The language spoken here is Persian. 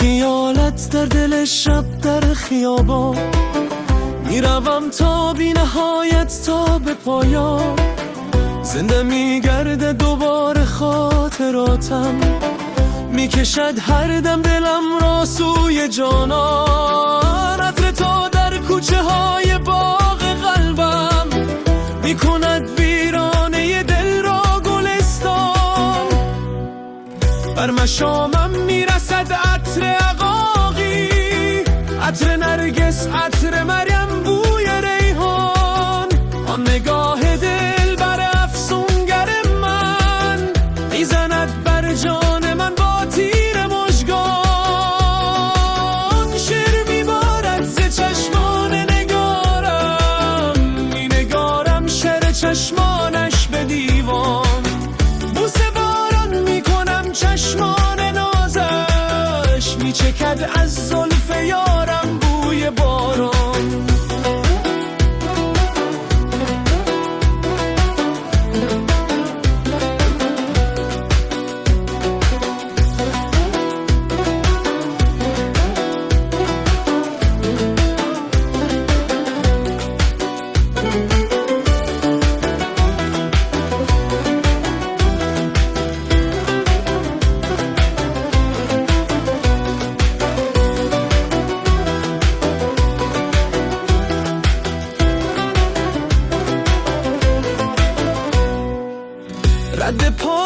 خیالت در دل شب در خیابان میروم تا بی نهایت تا به پایان. زنده میگرده دوباره خاطراتم، میکشد هر دم دلم را سوی جانان. عطر تو در کوچه های باغ قلبم، میکند ویرانه دل را گلستان. بر مشامم میرسد عطر عقاقی، عطر نرگس، عطر مریم، بوی ریحان. آن نگاه دل بر افسونگر من، میزند بر جان من با تیر مژگان. شعر میبارد ز چشمان نگارم، مینگارم شعر چشمانش به دیوان. بوسه باران میکنم چشمان نازش، میچکد از زلف یارم بوی باران. رد پا